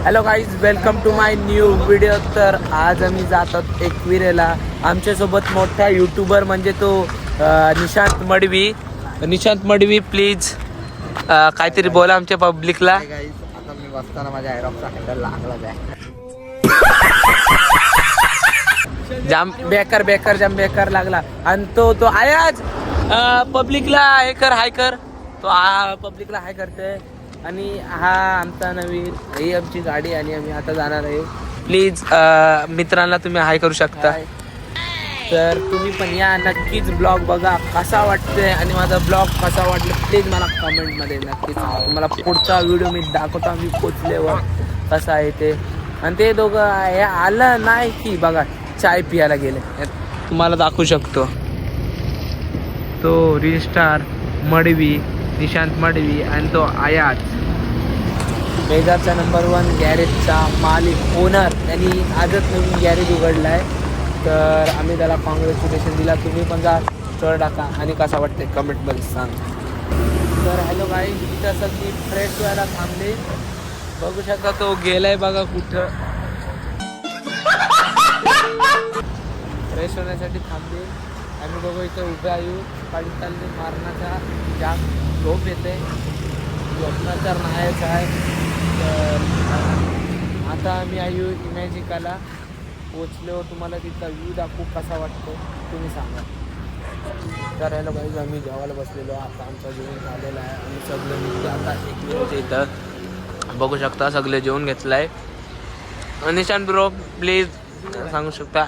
Hello guys, welcome to my new video. तर आज आम्ही जात आहोत एकविरेला. आमच्यासोबत मोठा यूट्यूबर म्हणजे तो निशांत मडवी. निशांत मडवी प्लीज काहीतरी बोला आमच्या पब्लिकला. आता मी बसताना माझ्या आयरॉक्सचा हँडल लागला आहे. जाम बेकार लागला. आणि तो आयाज पब्लिकला हे कर, हाय कर. तो पब्लिकला हाय करते. आणि हा आमचा नवीन, ही आमची गाडी आणि आम्ही आता जाणार आहे. प्लीज मित्रांना तुम्ही हाय करू शकता. तर तुम्ही पण या, नक्कीच ब्लॉग बघा कसा वाटतोय आणि माझा ब्लॉग कसा वाटला प्लीज मला कमेंटमध्ये नक्कीच सांगा. तुम्हाला पुढचा व्हिडिओ मी दाखवतो आम्ही पोचल्यावर कसा आहे ते. आणि ते दोघं हे आलं नाही की बघा चाय पियाला गेले, तुम्हाला दाखवू शकतो. तो रिस्टार मडवी, निशांत मडवी आणि तो आयाज, मेगाचा नंबर 1 गॅरेजचा मालिक ओनर. त्यांनी आजच नवीन गॅरेज उघडला आहे. तर आम्ही त्याला कॉंग्रॅच्युलेशन दिला. तुम्ही पण जा, स्टोरी टाका आणि कसा वाटते कमेंटमध्ये सांग. तर हॅलो गाईज, इथं सगळी फ्रेश व्हायला थांबले. बघू शकता तो गेलाय बघा कुठं. फ्रेश होण्यासाठी थांबले. आम्ही बघू इथं उभे आयु पाडी चालले मारण्याचा जाम झोप येते. झोपणं तर नाहीच आहे. तर आता आम्ही आयु इमॅजिकाला पोचलो. तुम्हाला तिथला व्ह्यू दाखवू कसा वाटतो तुम्ही सांगा. तर हॅलो गाईज, आम्ही जेवायला बसलेलो. आता आमचं जेवण झालेलं आहे. आम्ही सगळे मिळते आता एक मिनिट इथं बघू शकता सगळे जेवण घेतलं आहे. निशांत ब्रो प्लीज सांगू शकता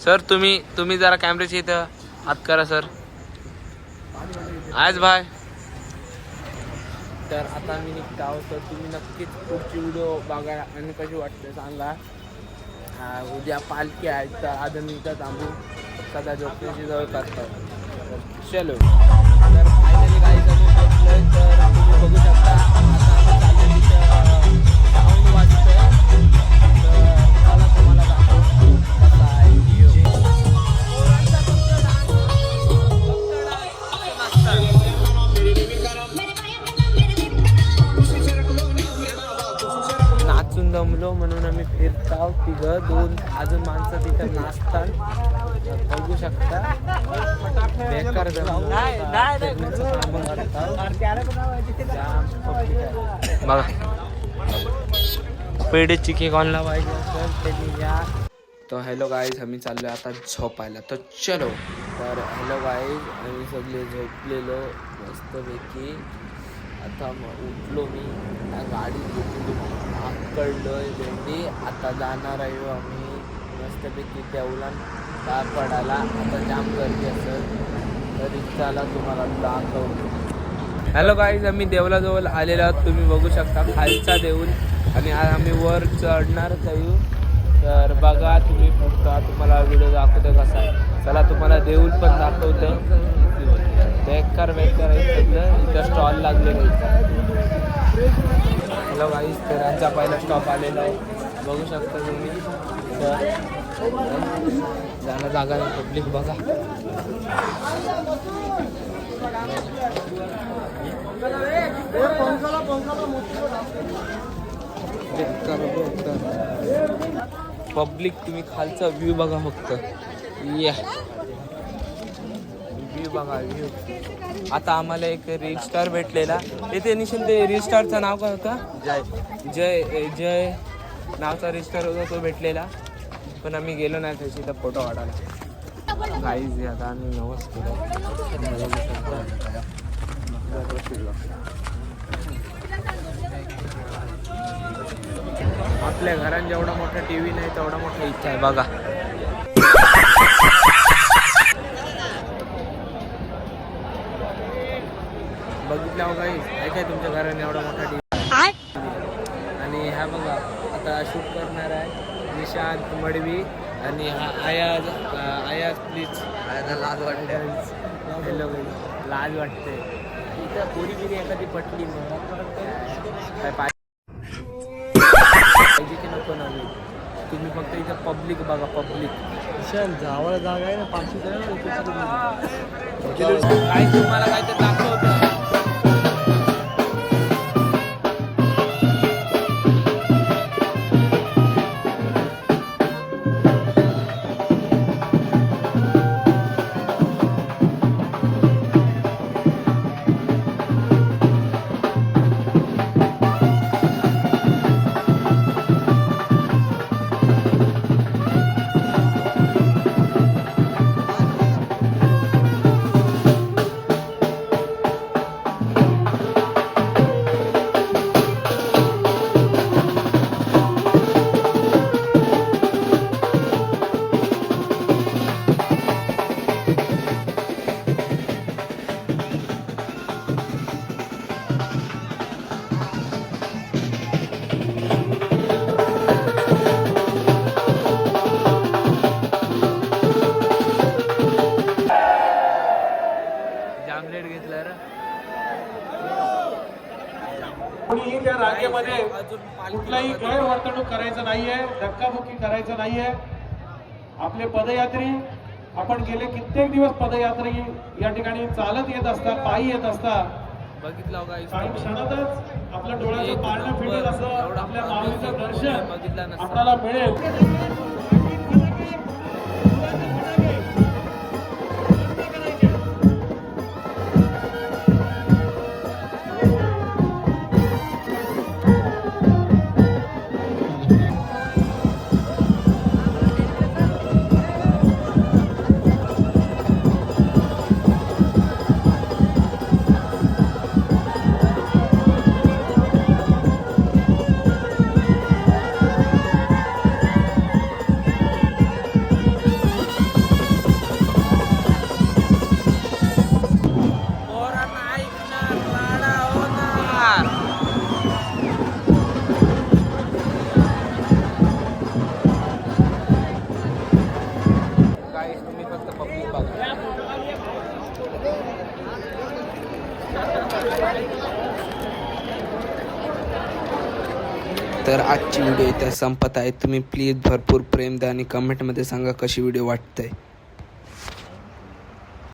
सर, तुम्ही जरा कॅमेऱ्याच्या इथं हात करा सर. आज भाई. तर आता आम्ही निघत आहोत. तर तुम्ही नक्कीच पुढची व्हिडिओ बघा आणि कशी वाटते सांगा. उद्या पालखी आहे तर आज आम्ही इथं थांबू. सध्या झोपण्याची जवळ करतो. चलो, तर फायनली काही जणी पोचलोय. तर तुम्ही बघू शकता आता आम्ही चाललो तिथं साऊंड वाजतोय. तर मला तुम्हाला दाखवतो कसा आहे व्ह्यू. नाचून दमलो म्हणून आम्ही फिरताव. तिघं दोन अजून माणसं तिथं नाचतात बघू शकता. बेकार बघा पेढे चिकी कोणला पाहिजे असेल त्यांनी या. तर हॅलो गाईज, आम्ही चाललो आता झोपायला. तर चलो. तर हॅलो गाईज, आम्ही सगळे झोपलेलो मस्तपैकी. आता उठलो मी, गाडी आकडलोय भेंडी. आता जाणार आहे आम्ही मस्तपैकी देवला पार पडायला. आता जाम गर्दी असेल तर रिक्षाला तुम्हाला दाखवतो. हॅलो गाईज, आम्ही देवलाजवळ आलेलो आहोत. तुम्ही बघू शकता खालचा देऊळ आणि आज आम्ही वर चढणारच आहे. तर बघा तुम्ही पुढचा तुम्हाला व्हिडिओ दाखवतो कसा आहे. चला तुम्हाला देऊळ पण दाखवतो. बेकार आहे सगळं. इथं स्टॉल लागलेलं आहे. हॅलो गाईज, तर आमचा पहिला स्टॉप आलेला आहे. बघू शकता तुम्ही. जायला जागा नाही, पब्लिक बघा. पब्लिक तुम्ही खालचा व्ह्यू बघा फक्त. या व्ह्यू बघा व्ह्यू. आता आम्हाला एक रील स्टार भेटलेला. इथे निश्चित ते रील स्टारचं नाव काय होतं? जय नावचा रील स्टार होता तो भेटलेला. पण आम्ही गेलो नाही त्याची तर फोटो काढायला. गाईज आता आम्ही नवस केलं. आपल्या घरात जेवढा मोठा टीव्ही नाही तेवढा मोठा इच्छा आहे बघा. बघितलं हो गाईज, आहे काय तुमच्या घराने एवढा मोठा टीव्ही? आणि ह्या बघा आता शूट करणार आहे निशांत मडवी आणि हा आयाज प्लीज. लाज वाटते. हॅलो गाईज, लाज वाटते. इथं पोरी बिरी एखादी पटली काय पाहिजे की नको नव्हे. तुम्ही फक्त इथं पब्लिक बघा. पब्लिक जावळ जागा आहे ना, पाचशे काय तुम्हाला काय तर दाखवतो. अजून कुठलाही गैरवर्तणूक करायचं नाहीये, धक्काबुक्की करायचं नाहीये. आपले पदयात्री आपण गेले कित्येक दिवस पदयात्री या ठिकाणी चालत येत असतात, पायी येत असतात. बघितलं काही क्षणातच आपल्या डोळ्याचं पारणं फिटेल असं आपल्या माऊलीचं दर्शन बघितलं नसतं. आपल्याला मिळेल. पोरांना ऐकणार, लाडा होणार. Guys, तुम्ही फक्त पब्लिक बघा. तर आजची व्हिडिओ इथे संपत आहे. तुम्ही प्लीज भरपूर प्रेम द्या आणि कमेंटमध्ये सांगा कशी व्हिडिओ वाटते.